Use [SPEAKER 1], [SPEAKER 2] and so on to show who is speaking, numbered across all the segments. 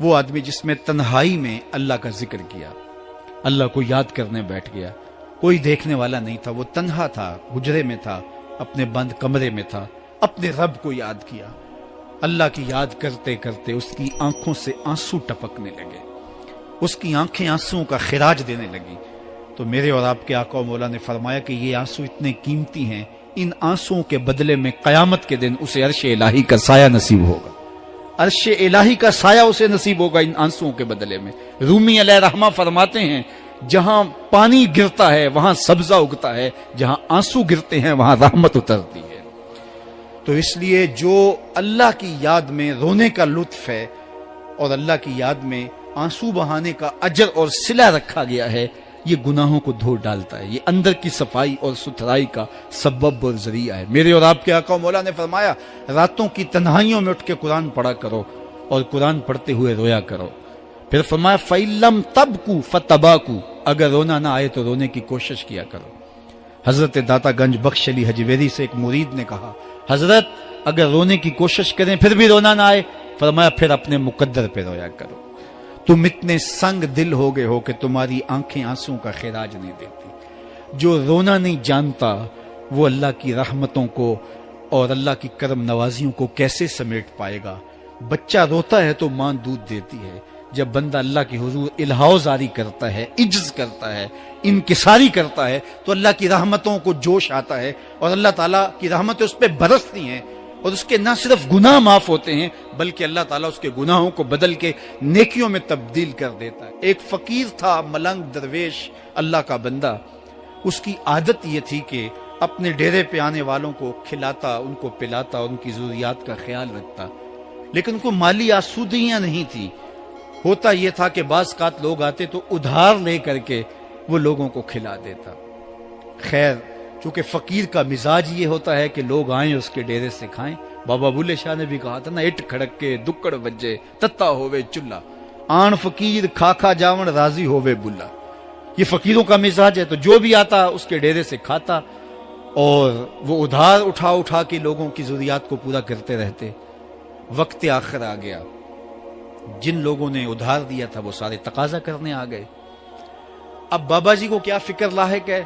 [SPEAKER 1] وہ آدمی جس میں تنہائی میں اللہ کا ذکر کیا، اللہ کو یاد کرنے بیٹھ گیا، کوئی دیکھنے والا نہیں تھا، وہ تنہا تھا، حجرے میں تھا، اپنے بند کمرے میں تھا، اپنے رب کو یاد کیا۔ اللہ کی یاد کرتے کرتے اس کی آنکھوں سے آنسو ٹپکنے لگے، اس کی آنکھیں آنسوؤں کا خراج دینے لگی۔ تو میرے اور آپ کے آقا و مولا نے فرمایا کہ یہ آنسو اتنے قیمتی ہیں، ان آنسوؤں کے بدلے میں قیامت کے دن اسے عرش الہی کا سایہ نصیب ہوگا، عرش الہی کا سایہ اسے نصیب ہوگا ان آنسوؤں کے بدلے میں۔ رومی علیہ رحمہ فرماتے ہیں جہاں پانی گرتا ہے وہاں سبزہ اگتا ہے، جہاں آنسو گرتے ہیں وہاں رحمت اترتی ہے۔ تو اس لیے جو اللہ کی یاد میں رونے کا لطف ہے اور اللہ کی یاد میں آنسو بہانے کا اجر اور صلہ رکھا گیا ہے، یہ گناہوں کو دھو ڈالتا ہے، یہ اندر کی صفائی اور ستھرائی کا سبب اور ذریعہ ہے۔ میرے اور آپ کے آقا و مولا نے فرمایا راتوں کی تنہائیوں میں اٹھ کے قرآن پڑھا کرو اور قرآن پڑھتے ہوئے رویا کرو۔ پھر فرمایا فَإِلَّمْ تَبْكُوا فَتَبَاكُوا، اگر رونا نہ آئے تو رونے کی کوشش کیا کرو۔ حضرت داتا گنج بخش علی حجویری سے ایک مرید نے کہا حضرت اگر رونے کی کوشش کریں پھر بھی رونا نہ آئے، فرمایا پھر اپنے مقدر پہ رویا کرو۔ تم اتنے سنگ دل ہو گئے ہو کہ تمہاری آنکھیں آنسوں کا خراج نہیں دیتی۔ جو رونا نہیں جانتا وہ اللہ کی رحمتوں کو اور اللہ کی کرم نوازیوں کو کیسے سمیٹ پائے گا؟ بچہ روتا ہے تو ماں دودھ دیتی ہے، جب بندہ اللہ کے حضور الہاؤ زاری کرتا ہے، عجز کرتا ہے، انکساری کرتا ہے تو اللہ کی رحمتوں کو جوش آتا ہے اور اللہ تعالیٰ کی رحمتیں اس پہ برستی ہیں، اور اس کے نہ صرف گناہ معاف ہوتے ہیں بلکہ اللہ تعالیٰ اس کے گناہوں کو بدل کے نیکیوں میں تبدیل کر دیتا ہے۔ ایک فقیر تھا، ملنگ درویش، اللہ کا بندہ، اس کی عادت یہ تھی کہ اپنے ڈیرے پہ آنے والوں کو کھلاتا، ان کو پلاتا، ان کی ضروریات کا خیال رکھتا، لیکن ان کو مالی آسودگیاں نہیں تھی۔ ہوتا یہ تھا کہ بعض اوقات لوگ آتے تو ادھار لے کر کے وہ لوگوں کو کھلا دیتا۔ خیر چونکہ فقیر کا مزاج یہ ہوتا ہے کہ لوگ آئیں اس کے ڈیرے سے کھائیں، بابا بلے شاہ نے بھی کہا تھا نا، اٹ کھڑک کے دکڑ بجے تتا ہووے چلا، آن فقیر کھا کھا جاون راضی ہووے بلا۔ یہ فقیروں کا مزاج ہے، تو جو بھی آتا اس کے ڈیرے سے کھاتا اور وہ ادھار اٹھا اٹھا کے لوگوں کی ضروریات کو پورا کرتے رہتے۔ وقت آخر آ گیا، جن لوگوں نے ادھار دیا تھا وہ سارے تقاضا کرنے آ گئے۔ اب بابا جی کو کیا فکر لاحق ہے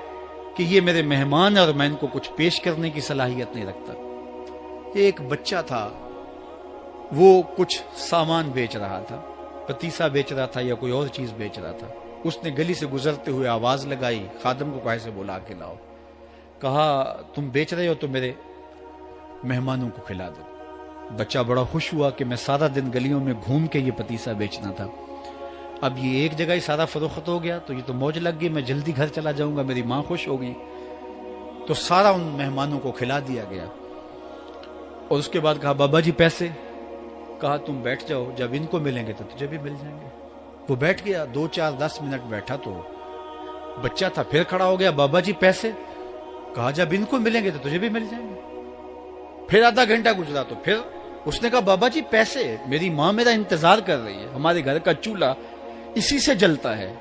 [SPEAKER 1] کہ یہ میرے مہمان اور میں ان کو کچھ پیش کرنے کی صلاحیت نہیں رکھتا۔ ایک بچہ تھا، وہ کچھ سامان بیچ رہا تھا، پتیسا بیچ رہا تھا یا کوئی اور چیز بیچ رہا تھا۔ اس نے گلی سے گزرتے ہوئے آواز لگائی، خادم کو کہا سے بلا کے لاؤ، کہا تم بیچ رہے ہو تو میرے مہمانوں کو کھلا دو۔ بچہ بڑا خوش ہوا کہ میں سارا دن گلیوں میں گھوم کے یہ پتیسا بیچنا تھا، اب یہ ایک جگہ ہی سارا فروخت ہو گیا تو یہ تو موج لگ گئی، میں جلدی گھر چلا جاؤں گا، میری ماں خوش ہوگی۔ تو سارا ان مہمانوں کو کھلا دیا گیا اور اس کے بعد کہا بابا جی پیسے؟ کہا تم بیٹھ جاؤ، جب ان کو ملیں گے تو تجھے بھی مل جائیں گے۔ وہ بیٹھ گیا، 2 4 10 منٹ بیٹھا تو بچہ تھا، پھر کھڑا ہو گیا، بابا جی پیسے؟ کہا جب ان کو ملیں گے تو تجھے بھی مل جائیں گے۔ پھر آدھا گھنٹہ گزرا تو پھر اس نے کہا بابا جی پیسے؟ میری ماں میرا انتظار کر رہی ہے، ہمارے گھر کا چولہا اسی سے جلتا ہے،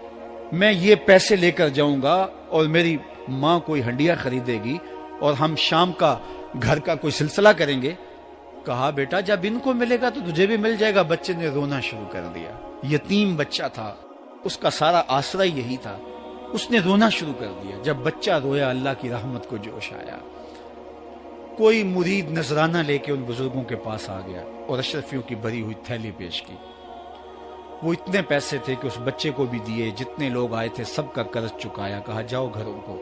[SPEAKER 1] میں یہ پیسے لے کر جاؤں گا اور میری ماں کوئی ہنڈیا خریدے گی اور ہم شام کا گھر کا کوئی سلسلہ کریں گے۔ کہا بیٹا جب ان کو ملے گا تو تجھے بھی مل جائے گا۔ بچے نے رونا شروع کر دیا، یتیم بچہ تھا، اس کا سارا آسرا یہی تھا، اس نے رونا شروع کر دیا۔ جب بچہ رویا اللہ کی رحمت کو جوش آیا، کوئی مرید نذرانہ لے کے ان بزرگوں کے پاس آ گیا اور اشرفیوں کی بھری ہوئی تھیلی پیش کی۔ وہ اتنے پیسے تھے کہ اس بچے کو بھی دیے، جتنے لوگ آئے تھے سب کا قرض چکایا، کہا جاؤ گھروں کو۔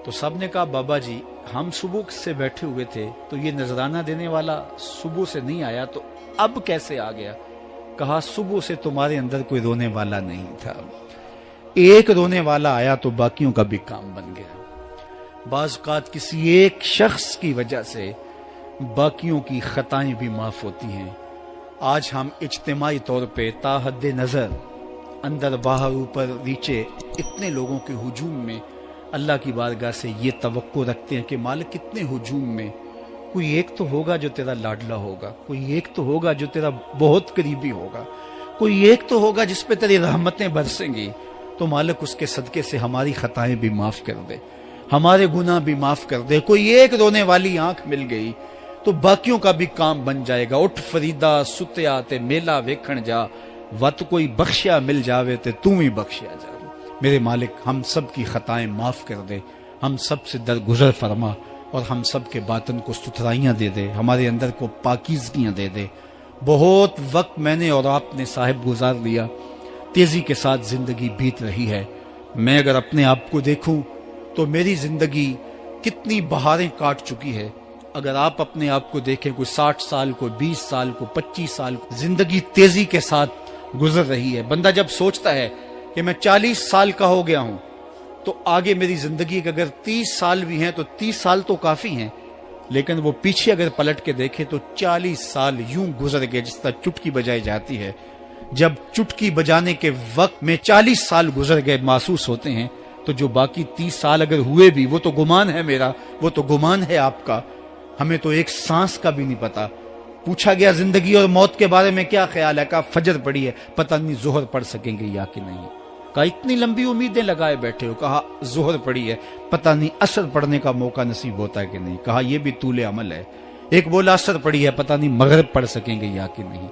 [SPEAKER 1] تو سب نے کہا بابا جی ہم صبح سے بیٹھے ہوئے تھے تو یہ نذرانہ دینے والا صبح سے نہیں آیا تو اب کیسے آ گیا؟ کہا صبح سے تمہارے اندر کوئی رونے والا نہیں تھا، ایک رونے والا آیا تو باقیوں کا بھی کام بن گیا۔ بعض اوقات کسی ایک شخص کی وجہ سے باقیوں کی خطائیں بھی معاف ہوتی ہیں۔ آج ہم اجتماعی طور پہ تا حد نظر اندر باہر اوپر نیچے اتنے لوگوں کے ہجوم میں اللہ کی بارگاہ سے یہ توقع رکھتے ہیں کہ مالک کتنے ہجوم میں کوئی ایک تو ہوگا جو تیرا لاڈلا ہوگا، کوئی ایک تو ہوگا جو تیرا بہت قریبی ہوگا، کوئی ایک تو ہوگا جس پہ تیری رحمتیں برسیں گی۔ تو مالک اس کے صدقے سے ہماری خطائیں بھی معاف کر دے، ہمارے گناہ بھی معاف کر دے۔ کوئی ایک رونے والی آنکھ مل گئی تو باقیوں کا بھی کام بن جائے گا. اٹھ فریدا ستیا تے میلا ویکھن جا, وت کوئی بخشیا مل جاوے تے تو ہی بخشیا جا. میرے مالک ہم سب کی خطائیں معاف کر دے, ہم سب سے درگزر فرما, اور ہم سب کے باطن کو ستھرائیاں دے دے, ہمارے اندر کو پاکیزگیاں دے دے. بہت وقت میں نے اور آپ نے صاحب گزار لیا, تیزی کے ساتھ زندگی بیت رہی ہے. میں اگر اپنے آپ کو دیکھوں تو میری زندگی کتنی بہاریں کاٹ چکی ہے. اگر آپ اپنے آپ کو دیکھیں, کوئی 60 سال, کوئی 20 سال, کوئی 25 سال, زندگی تیزی کے ساتھ گزر رہی ہے. بندہ جب سوچتا ہے کہ میں 40 سال کا ہو گیا ہوں تو آگے میری زندگی کے اگر 30 سال بھی ہیں تو 30 سال تو کافی ہیں, لیکن وہ پیچھے اگر پلٹ کے دیکھے تو 40 سال یوں گزر گئے جس طرح چٹکی بجائی جاتی ہے. جب چٹکی بجانے کے وقت میں 40 سال گزر گئے محسوس ہوتے ہیں, تو جو باقی 30 سال اگر ہوئے بھی وہ تو گمان ہے میرا, وہ تو گمان ہے آپ کا. ہمیں تو ایک سانس کا بھی نہیں پتا. پوچھا گیا زندگی اور موت کے بارے میں کیا خیال ہے, کہا فجر پڑی ہے, پتہ نہیں ظہر پڑھ سکیں گے یا کہ نہیں. کہا اتنی لمبی امیدیں لگائے بیٹھے ہو, کہا ظہر پڑی ہے, پتہ نہیں عصر پڑھنے کا موقع نصیب ہوتا ہے کہ نہیں. کہا یہ بھی طول عمل ہے. ایک بولا عصر پڑی ہے, پتہ نہیں مغرب پڑھ سکیں گے یا کہ نہیں.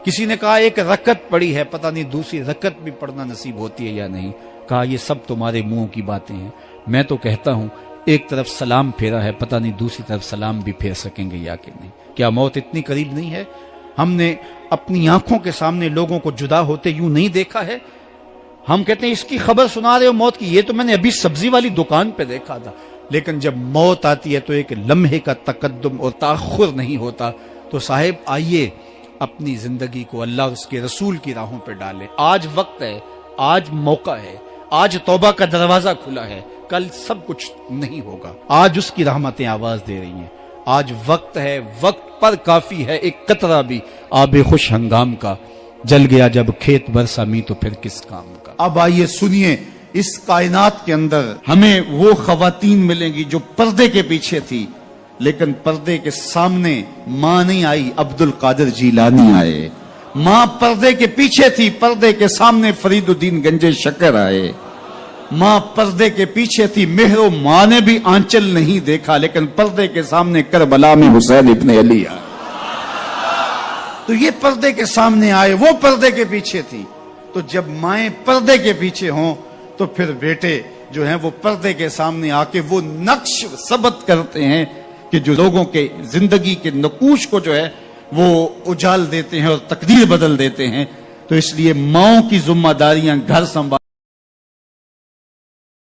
[SPEAKER 1] کسی نے کہا ایک رکعت پڑی ہے, پتہ نہیں دوسری رکعت بھی پڑھنا نصیب ہوتی ہے یا نہیں. کہا یہ سب تمہارے منہوں کی باتیں ہیں. میں تو کہتا ہوں ایک طرف سلام پھیرا ہے, پتہ نہیں دوسری طرف سلام بھی پھیر سکیں گے یا کہ نہیں. کیا موت اتنی قریب نہیں ہے؟ ہم نے اپنی آنکھوں کے سامنے لوگوں کو جدا ہوتے یوں نہیں دیکھا ہے. ہم کہتے ہیں اس کی خبر سنا رہے ہو موت کی, یہ تو میں نے ابھی سبزی والی دکان پہ دیکھا تھا. لیکن جب موت آتی ہے تو ایک لمحے کا تقدم اور تاخر نہیں ہوتا. تو صاحب آئیے اپنی زندگی کو اللہ اور اس کے رسول کی راہوں پہ ڈالیں. آج وقت ہے, آج موقع ہے, آج توبہ کا دروازہ کھلا ہے, کل سب کچھ نہیں ہوگا. آج اس کی رحمتیں آواز دے رہی ہیں. آج وقت ہے, وقت پر کافی ہے ایک قطرہ بھی آب خوش ہنگام کا. جل گیا جب کھیت برسا می تو پھر کس کام کا. اب آئیے سنیے, اس کائنات کے اندر ہمیں وہ خواتین ملیں گی جو پردے کے پیچھے تھی, لیکن پردے کے سامنے ماں نہیں آئی, عبد القادر جیلانی آئے. ماں پردے کے پیچھے تھی, پردے کے سامنے فرید الدین گنج شکر آئے. ماں پردے کے پیچھے تھی, مہر و ماں نے بھی آنچل نہیں دیکھا, لیکن پردے کے سامنے کربلا میں حسین ابن علی آئے. تو یہ پردے کے سامنے آئے, وہ پردے کے پیچھے تھی. تو جب مائیں پردے کے پیچھے ہوں تو پھر بیٹے جو ہیں وہ پردے کے سامنے آ کے وہ نقش ثبت کرتے ہیں کہ جو لوگوں کے زندگی کے نقوش کو جو ہے وہ اجال دیتے ہیں اور تقدیر بدل دیتے ہیں. تو اس لیے ماؤں کی ذمہ داریاں گھر سنبھال